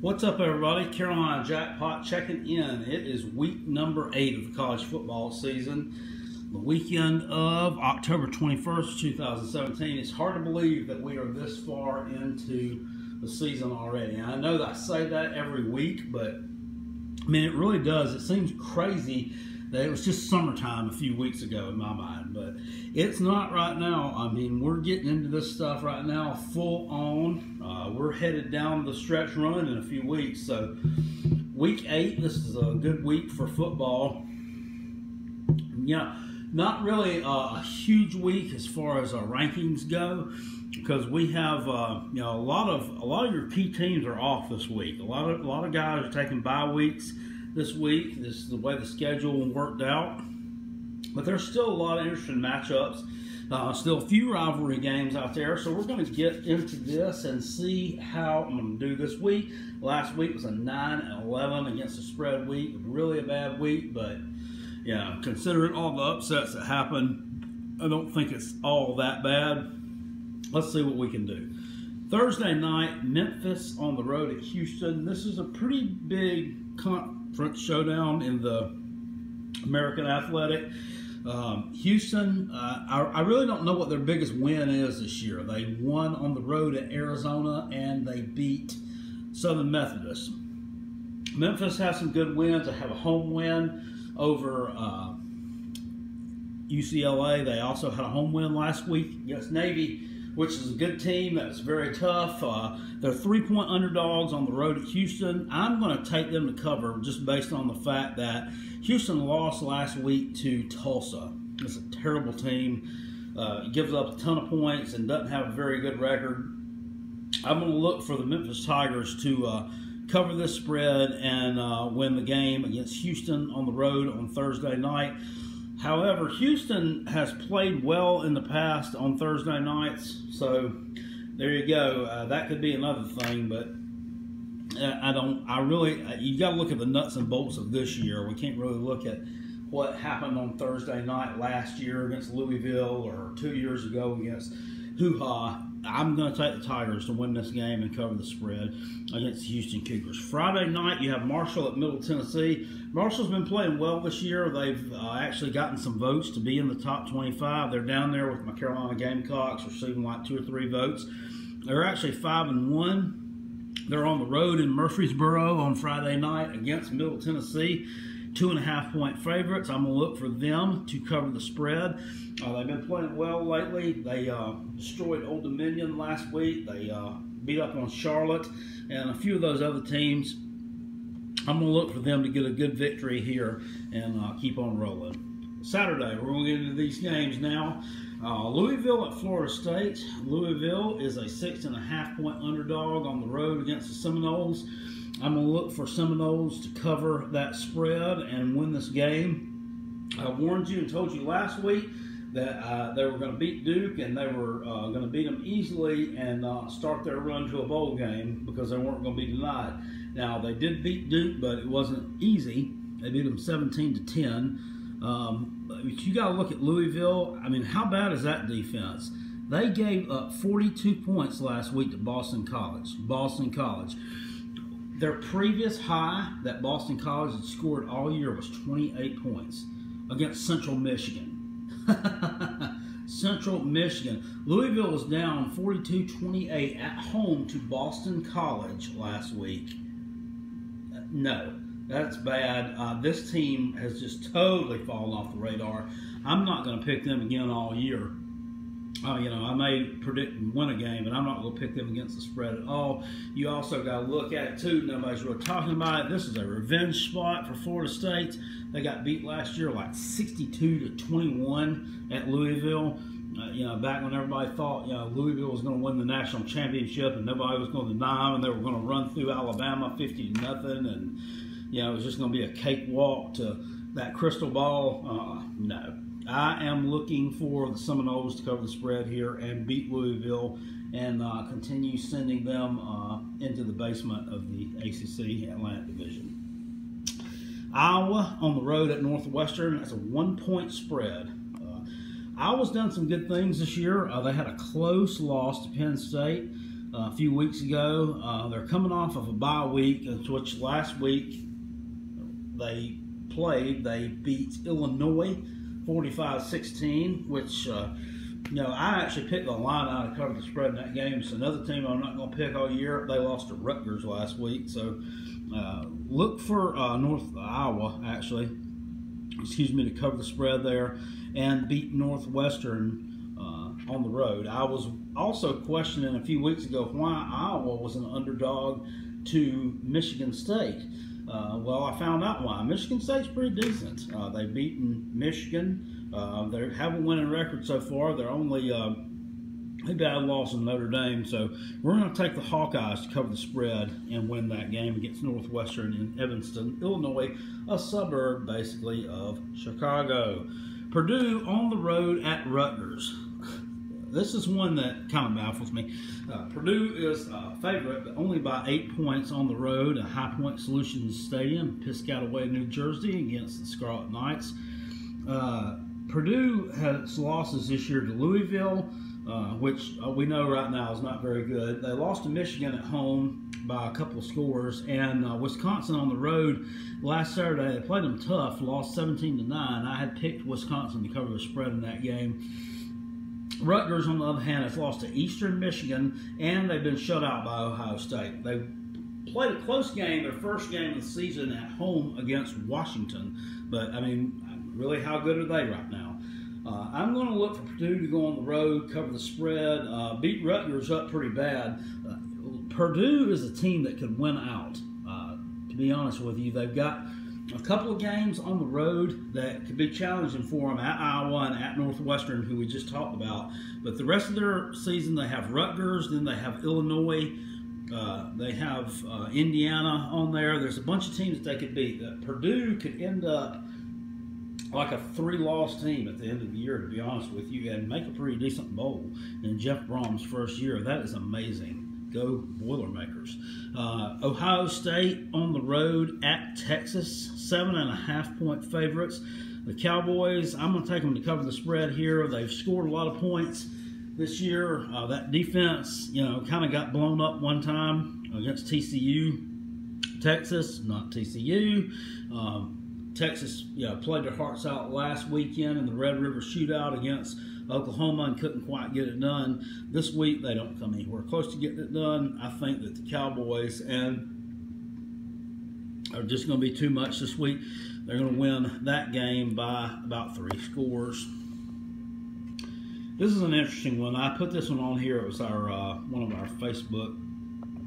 What's up, everybody? Carolina Jackpot checking in. It is week number 8 of the college football season. The weekend of October 21st, 2017. It's hard to believe that we are this far into the season already. And I know that I say that every week, but I mean, it really does. It seems crazy that it was just summertime a few weeks ago in my mind, but it's not right now. I mean, we're getting into this stuff right now full on. We're headed down the stretch run in a few weeks. So week 8, this is a good week for football. Yeah, not really a huge week as far as our rankings go, because we have a lot of your key teams are off this week. A lot of guys are taking bye weeks this week. This is the way the schedule worked out. But there's still a lot of interesting matchups. Still a few rivalry games out there. So we're going to get into this and see how I'm going to do this week. Last week was a 9-11 against the spread week. Really a bad week, but yeah, considering all the upsets that happened, I don't think it's all that bad. Let's see what we can do. Thursday night, Memphis on the road at Houston. This is a pretty big conference showdown in the American Athletic. Houston, I really don't know what their biggest win is this year. They won on the road at Arizona and they beat Southern Methodist. Memphis has some good wins. They have a home win over UCLA. They also had a home win last week against Navy, which is a good team that's very tough. They're 3-point underdogs on the road at Houston. I'm going to take them to cover just based on the fact that Houston lost last week to Tulsa. It's a terrible team. Gives up a ton of points and doesn't have a very good record. I'm going to look for the Memphis Tigers to cover this spread and win the game against Houston on the road on Thursday night. However, Houston has played well in the past on Thursday nights, so there you go. That could be another thing, but you got to look at the nuts and bolts of this year. We can't really look at what happened on Thursday night last year against Louisville or 2 years ago against Hoo-Ha. I'm going to take the Tigers to win this game and cover the spread against the Houston Cougars. Friday night, you have Marshall at Middle Tennessee. Marshall's been playing well this year. They've actually gotten some votes to be in the top 25. They're down there with my Carolina Gamecocks, receiving like 2 or 3 votes. They're actually 5-1. They're on the road in Murfreesboro on Friday night against Middle Tennessee. 2.5-point favorites. I'm going to look for them to cover the spread. They've been playing well lately. They destroyed Old Dominion last week. They beat up on Charlotte and a few of those other teams. I'm going to look for them to get a good victory here and keep on rolling. Saturday, we're going to get into these games now. Louisville at Florida State. Louisville is a 6.5-point underdog on the road against the Seminoles. I'm going to look for Seminoles to cover that spread and win this game. I warned you and told you last week that they were going to beat Duke and they were going to beat them easily and start their run to a bowl game because they weren't going to be denied. Now, they did beat Duke, but it wasn't easy. They beat them 17-10. But you got to look at Louisville. I mean, how bad is that defense? They gave up 42 points last week to Boston College. Their previous high that Boston College had scored all year was 28 points against Central Michigan. Central Michigan. Louisville was down 42-28 at home to Boston College last week. No, that's bad. This team has just totally fallen off the radar. I'm not going to pick them again all year. I may predict and win a game, but I'm not going to pick them against the spread at all. You also got to look at it, too. Nobody's really talking about it. This is a revenge spot for Florida State. They got beat last year like 62-21 at Louisville. Back when everybody thought, Louisville was going to win the national championship and nobody was going to deny them and they were going to run through Alabama 50-0 and, it was just going to be a cakewalk to that crystal ball. No. I am looking for the Seminoles to cover the spread here and beat Louisville and continue sending them into the basement of the ACC Atlantic Division. Iowa on the road at Northwestern. That's a 1-point spread. Iowa's done some good things this year. They had a close loss to Penn State. a few weeks ago. They're coming off of a bye week, which last week they played. They beat Illinois 45-16, which, I actually picked the line out to cover the spread in that game. It's another team I'm not going to pick all year. They lost to Rutgers last week, so look for North Iowa, actually, to cover the spread there and beat Northwestern on the road. I was also questioning a few weeks ago why Iowa was an underdog to Michigan State. Well, I found out why. Michigan State's pretty decent. They've beaten Michigan. They have a winning record so far. They're only maybe I lost in Notre Dame. So we're going to take the Hawkeyes to cover the spread and win that game against Northwestern in Evanston, Illinois, a suburb basically of Chicago. Purdue on the road at Rutgers. This is one that kind of baffles me. Purdue is a favorite, but only by 8 points on the road at High Point Solutions Stadium, Piscataway, New Jersey, against the Scarlet Knights. Purdue has losses this year to Louisville, which we know right now is not very good. They lost to Michigan at home by a couple of scores, and Wisconsin on the road last Saturday. They played them tough, lost 17-9. I had picked Wisconsin to cover the spread in that game. Rutgers, on the other hand, has lost to Eastern Michigan, and they've been shut out by Ohio State. They played a close game, their first game of the season at home against Washington. But, I mean, really, how good are they right now? I'm going to look for Purdue to go on the road, cover the spread, beat Rutgers up pretty bad. Purdue is a team that could win out, to be honest with you. They've got a couple of games on the road that could be challenging for them at Iowa and at Northwestern, who we just talked about. But the rest of their season, they have Rutgers, then they have Illinois, they have Indiana on there. There's a bunch of teams that they could beat. Purdue could end up like a 3-loss team at the end of the year, to be honest with you, and make a pretty decent bowl in Jeff Brom's first year. That is amazing. Go Boilermakers. Ohio State on the road at Texas, 7.5-point favorites. The Cowboys, I'm going to take them to cover the spread here. They've scored a lot of points this year. That defense, kind of got blown up one time against TCU. Texas, not TCU. Texas, played their hearts out last weekend in the Red River Shootout against Oklahoma and couldn't quite get it done. This week, they don't come anywhere close to getting it done. I think that the Cowboys are just going to be too much this week. They're going to win that game by about 3 scores. This is an interesting one. I put this one on here. It was our one of our Facebook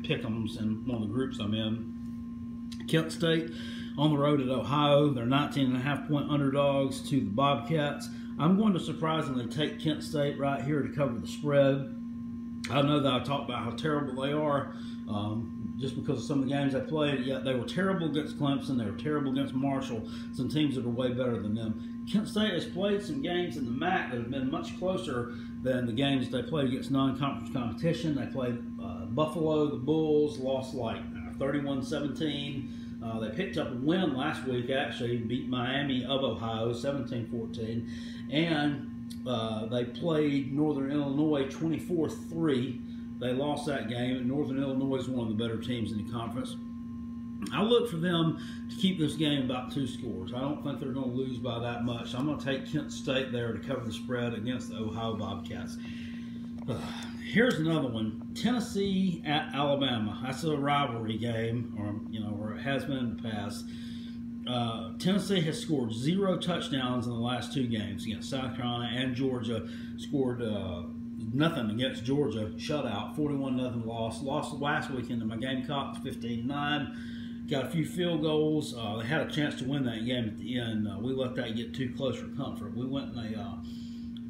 pick'ems in one of the groups I'm in. Kent State on the road at Ohio. They're 19.5-point underdogs to the Bobcats. I'm going to surprisingly take Kent State right here to cover the spread. I know that I talked about how terrible they are just because of some of the games they played. Yeah, they were terrible against Clemson. They were terrible against Marshall, some teams that are way better than them. Kent State has played some games in the MAC that have been much closer than the games they played against non-conference competition. They played Buffalo, the Bulls, lost like 31-17. They picked up a win last week, actually, beat Miami of Ohio, 17-14. And they played Northern Illinois 24-3. They lost that game. Northern Illinois is one of the better teams in the conference. I look for them to keep this game about 2 scores. I don't think they're going to lose by that much. I'm going to take Kent State there to cover the spread against the Ohio Bobcats. Here's another one. Tennessee at Alabama. That's a rivalry game, or it has been in the past. Tennessee has scored 0 touchdowns in the last 2 games against South Carolina and Georgia. Scored nothing against Georgia. Shutout, 41-0 loss. Lost last weekend to my Gamecocks, 15-9. Got a few field goals. They had a chance to win that game at the end. We let that get too close for comfort. We went in a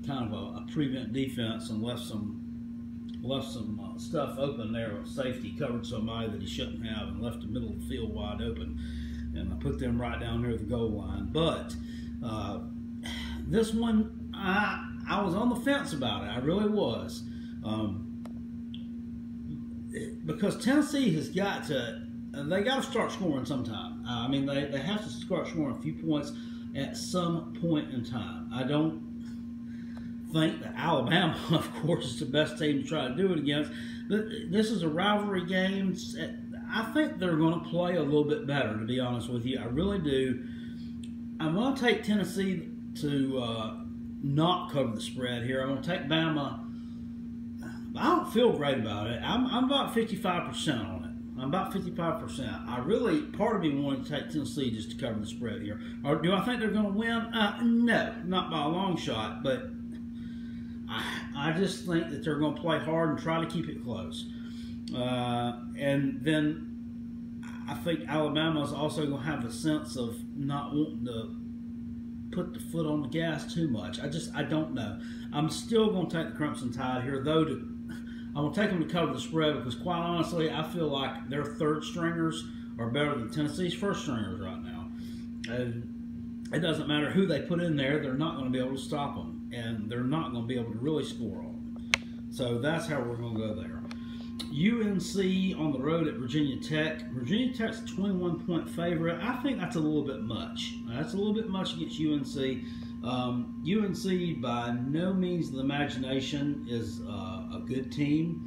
kind of a prevent defense and left some stuff open there with safety, covered somebody that he shouldn't have, and left the middle of the field wide open. And I put them right down near the goal line. But this one, I was on the fence about it. I really was. Because Tennessee has got to, they got to start scoring sometime. I mean, they have to start scoring a few points at some point in time. I don't think that Alabama, of course, is the best team to try to do it against. But this is a rivalry game. I think they're going to play a little bit better, to be honest with you. I really do. I'm going to take Tennessee to not cover the spread here. I'm going to take Bama. I don't feel great about it. I'm about 55% on it. I'm about 55%. I really, part of me wanted to take Tennessee just to cover the spread here. Or do I think they're going to win? No, not by a long shot. But I just think that they're going to play hard and try to keep it close. And then I think Alabama is also going to have a sense of not wanting to put the foot on the gas too much. I don't know. I'm still going to take the Crimson Tide here, though. I'm going to take them to cover the spread because, quite honestly, I feel like their third stringers are better than Tennessee's first stringers right now. And it doesn't matter who they put in there, they're not going to be able to stop them. And they're not going to be able to really score on them. So that's how we're going to go there. UNC on the road at Virginia Tech. Virginia Tech's a 21-point favorite. I think that's a little bit much. That's a little bit much against UNC. UNC, by no means of the imagination, is a good team.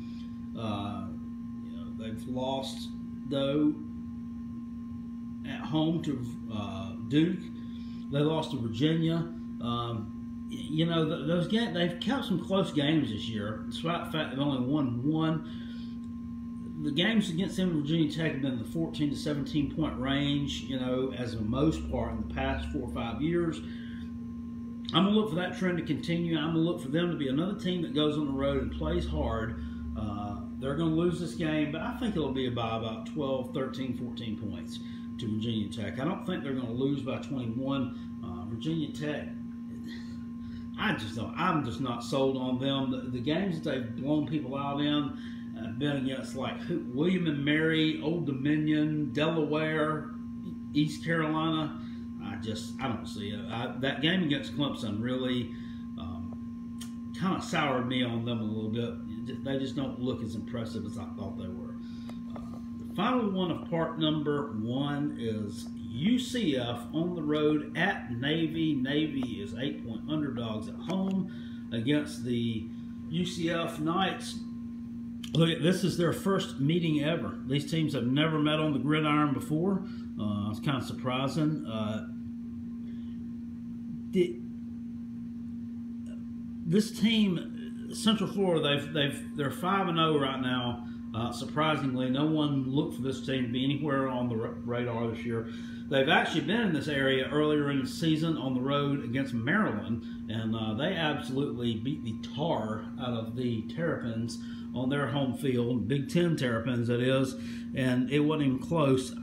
They've lost, though, at home to Duke. They lost to Virginia. Those games, they've kept some close games this year, despite the fact they've only won one. The games against them in Virginia Tech have been in the 14 to 17 point range, as the most part in the past 4 or 5 years. I'm going to look for that trend to continue. I'm going to look for them to be another team that goes on the road and plays hard. They're going to lose this game, but I think it'll be by about 12, 13, 14 points to Virginia Tech. I don't think they're going to lose by 21. Virginia Tech, I'm just not sold on them. The games that they've blown people out in, been against like William and Mary, Old Dominion, Delaware, East Carolina. I don't see it. That game against Clemson really kind of soured me on them a little bit. They just don't look as impressive as I thought they were. The final one of part number 1 is UCF on the road at Navy. Navy is 8-point underdogs at home against the UCF Knights. Look, this is their first meeting ever. These teams have never met on the gridiron before. It's kind of surprising. This team, Central Florida, they're 5-0 right now. Surprisingly, no one looked for this team to be anywhere on the radar this year. They've actually been in this area earlier in the season on the road against Maryland, and they absolutely beat the tar out of the Terrapins on their home field, Big Ten Terrapins, that is, and it wasn't even close.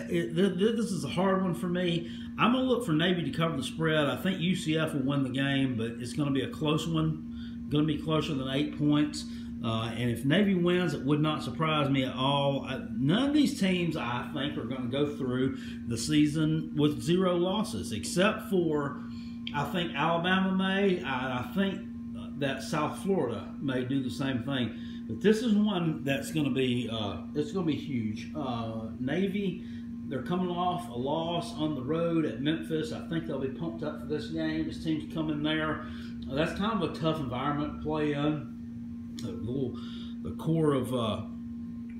This is a hard one for me. I'm going to look for Navy to cover the spread. I think UCF will win the game, but it's going to be a close one. Going to be closer than 8 points. And if Navy wins, it would not surprise me at all. None of these teams, I think, are going to go through the season with 0 losses, except for, I think Alabama may. I think that South Florida may do the same thing. But this is one that's going to be it's going to be huge. Navy, they're coming off a loss on the road at Memphis. I think they'll be pumped up for this game. This team's coming there. That's kind of a tough environment to play in. The core of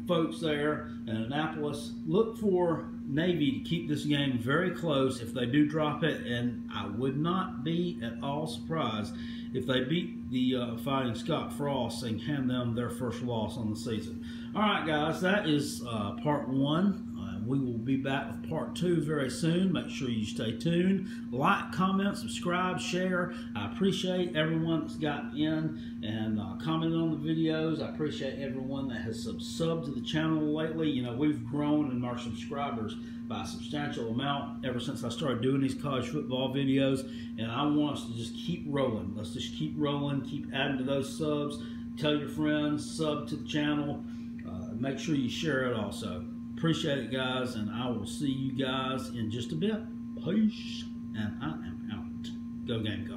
folks there in Annapolis. Look for Navy to keep this game very close if they do drop it, and I would not be at all surprised if they beat the Fighting Scott Frost and hand them their first loss on the season. All right, guys, that is part 1. We will be back with part 2 very soon. Make sure you stay tuned. Like, comment, subscribe, share. I appreciate everyone that's gotten in and commented on the videos. I appreciate everyone that has subbed to the channel lately. We've grown in our subscribers by a substantial amount ever since I started doing these college football videos, and I want us to just keep rolling. Let's just keep rolling, keep adding to those subs. Tell your friends, sub to the channel. Make sure you share it also. Appreciate it, guys, and I will see you guys in just a bit. Peace, and I am out. Go Gamecocks.